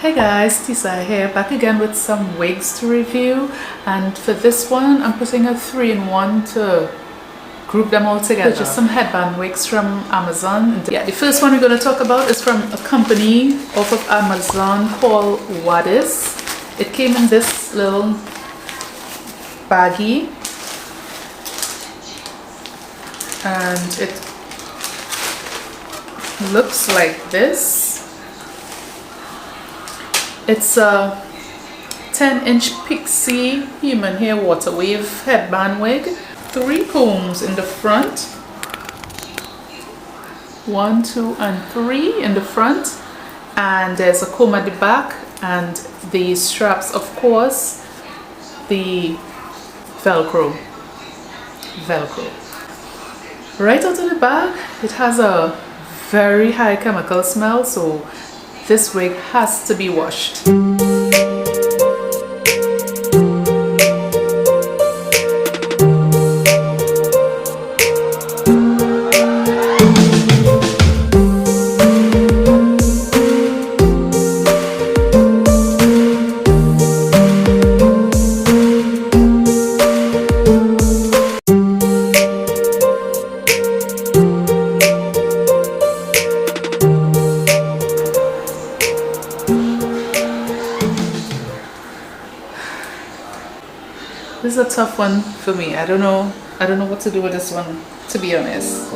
Hey guys, Tisa here, back again with some wigs to review, and for this one I'm putting a 3-in-1 to group them all together. Just some headband wigs from Amazon. Yeah, the first one we're going to talk about is from a company off of Amazon called Wigs. It came in this little baggie and it looks like this. It's a 10-inch pixie human hair water wave headband wig. 3 combs in the front. 1, 2, and 3 in the front. And there's a comb at the back and the straps, of course, the Velcro. Right out of the bag, it has a very high chemical smell, so this wig has to be washed. This is a tough one for me. I don't know what to do with this one, to be honest.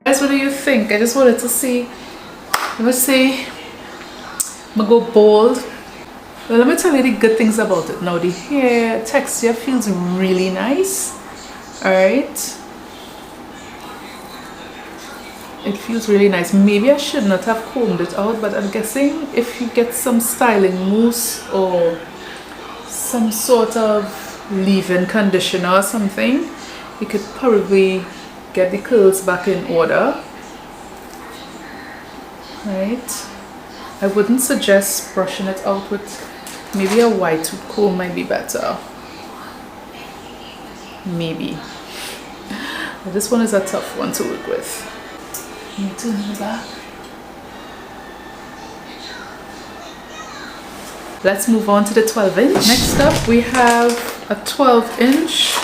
Guys, what do you think? I just wanted to see. Let me see. I'm gonna go bold. Well, let me tell you the good things about it. Now, the hair texture feels really nice. Alright. It feels really nice. Maybe I should not have combed it out, but I'm guessing if you get some styling mousse or some sort of leave-in conditioner or something, you could probably get the curls back in order. Right? I wouldn't suggest brushing it out with maybe a white tooth comb might be better. Maybe. But this one is a tough one to work with. Turn the back. Let's move on to the 12-inch. Next up we have a 12-inch.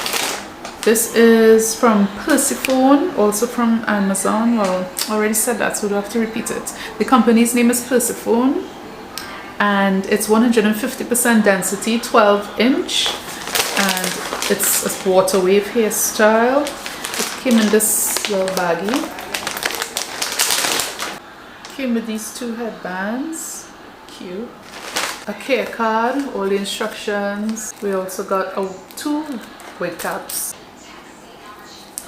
This is from Persephone, also from Amazon. Well, I already said that, so I don't have to repeat it. The company's name is Persephone and it's 150% density, 12-inch, and it's a water wave hairstyle. It came in this little baggie. Came with these 2 headbands, cute. A care card, all the instructions. We also got 2 wig caps.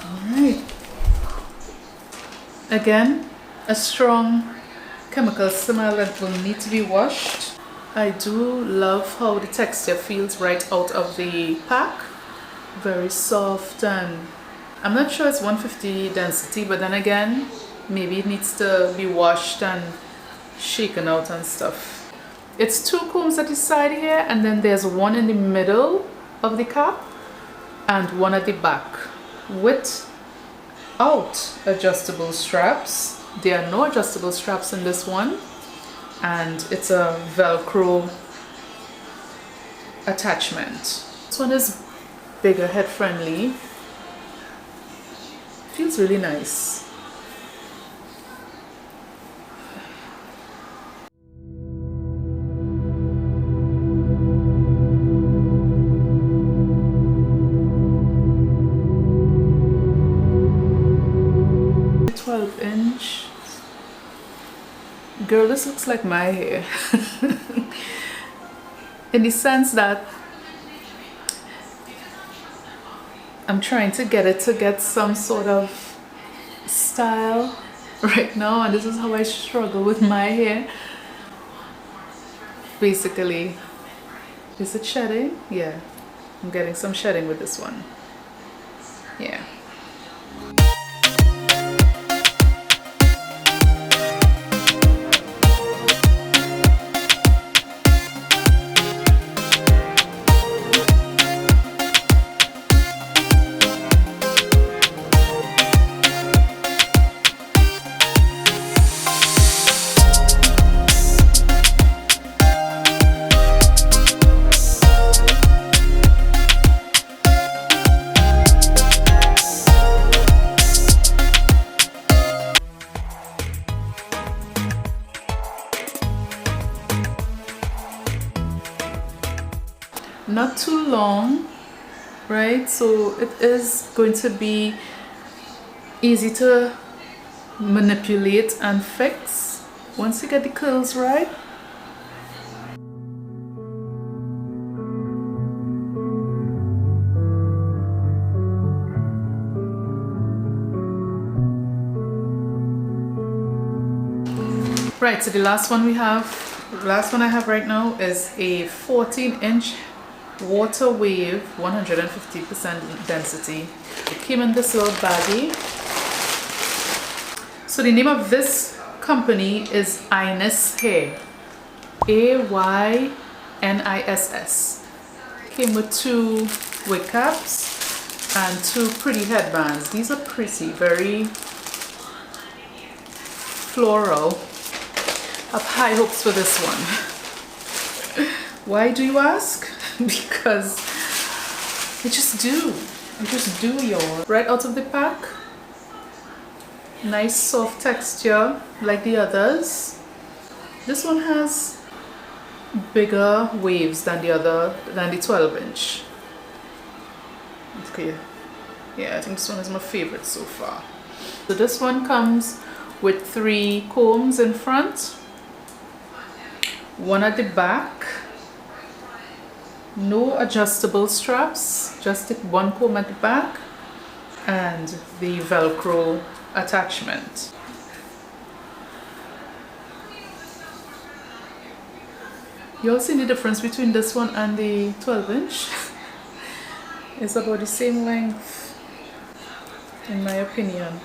Alright. Again, a strong chemical smell that will need to be washed. I do love how the texture feels right out of the pack. Very soft, and I'm not sure it's 150 density, but then again, maybe it needs to be washed and shaken out and stuff. It's 2 combs at the side here, and then there's 1 in the middle of the cap and 1 at the back without adjustable straps. There are no adjustable straps in this one, and it's a Velcro attachment. This one is bigger, head friendly. Feels really nice. Girl, this looks like my hair in the sense that I'm trying to get it to get some sort of style right now, and this is how I struggle with my hair. Basically, is it shedding? Yeah, I'm getting some shedding with this one. Yeah. not too long, right? So it is going to be easy to manipulate and fix once you get the curls right. Right, so the last one I have right now is a 14-inch water wave, 150% density. It came in this little baggie. So the name of this company is Ayniss Hair, Ayniss. Came with 2 wig caps and 2 pretty headbands. These are pretty, very floral. I have high hopes for this one. Why do you ask? Because I just do, y'all. Right out of the pack, nice soft texture like the others. This one has bigger waves than the 12-inch. Okay, yeah, I think this one is my favorite so far. So this one comes with 3 combs in front, 1 at the back, no adjustable straps, just the 1 comb at the back, and the Velcro attachment. You all see the difference between this one and the 12-inch? It's about the same length, in my opinion.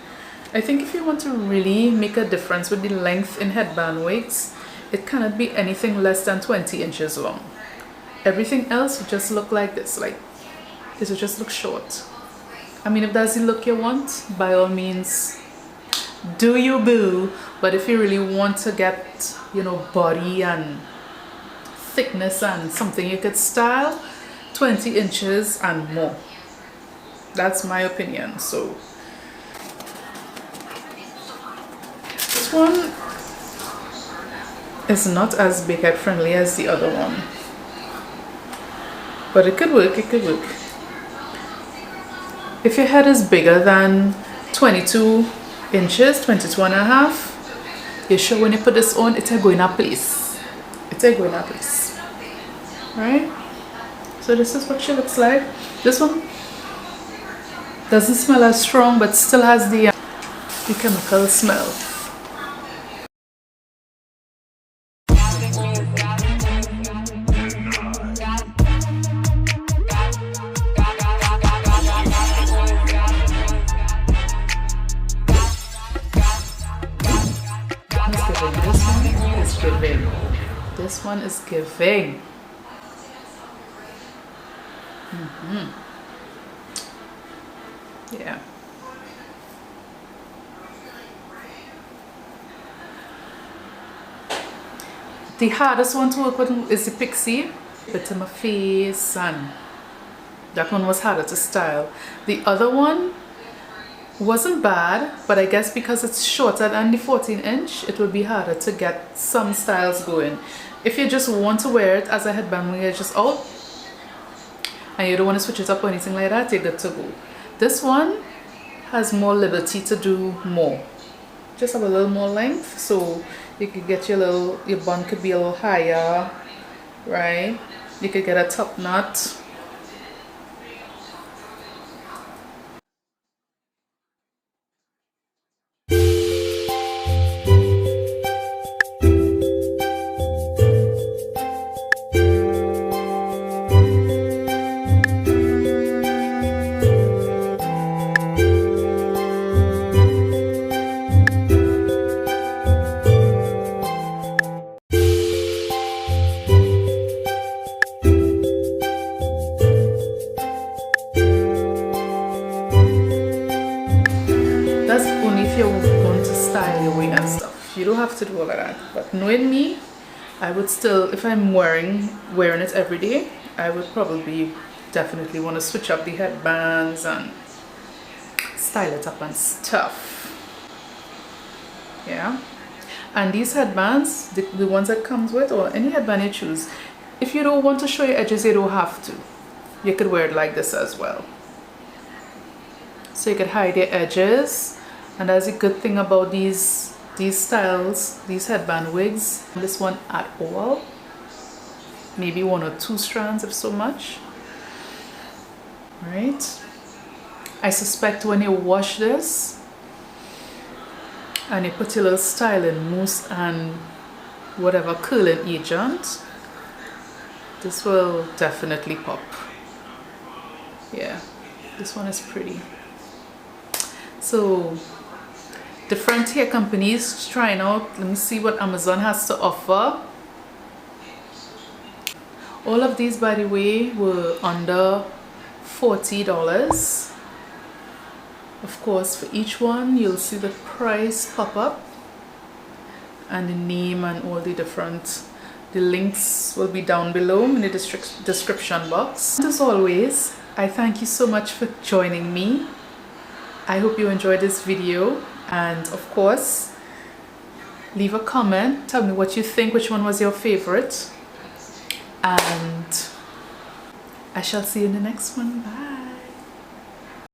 I think if you want to really make a difference with the length in headband wigs, it cannot be anything less than 20 inches long. Everything else will just look like this, like this will just look short. I mean, if that's the look you want, by all means, do you boo. But if you really want to get, you know, body and thickness and something you could style, 20 inches and more. That's my opinion. So this one is not as big head friendly as the other one, but it could work, If your head is bigger than 22 inches, 22 and a half, you're sure when you put this on, it's going to place. Right? So this is what she looks like. This one doesn't smell as strong, but still has the chemical smell. This one is giving. Yeah. The hardest one to work with is the Pixie. Bit to my face, and that one was harder to style. The other one wasn't bad, but I guess because it's shorter than the 14-inch, it will be harder to get some styles going. If you just want to wear it as a headband when you're just out and you don't want to switch it up or anything like that, you're good to go. This one has more liberty to do more. Just have a little more length, so you could get your bun could be a little higher, right? You could get a top knot. That's only if you want to style your wig and stuff. You don't have to do all of that. But knowing me, I would still, if I'm wearing it every day, I would probably definitely want to switch up the headbands and style it up and stuff. Yeah. And these headbands, the ones that comes with, or any headband you choose, if you don't want to show your edges, you don't have to. you could wear it like this as well. So you could hide your edges, and that's a good thing about these styles, these headband wigs. This one at all, maybe 1 or 2 strands if so much. Right, I suspect when you wash this and you put your little styling mousse and whatever curling agent, this will definitely pop. Yeah, this one is pretty. So different hair companies trying out. Let me see what Amazon has to offer. All of these, by the way, were under $40. Of course, for each one you'll see the price pop up and the name and all the different, the links will be down below in the description box. As always, I thank you so much for joining me. I hope you enjoyed this video, and of course leave a comment, tell me what you think, which one was your favorite, and I shall see you in the next one. Bye.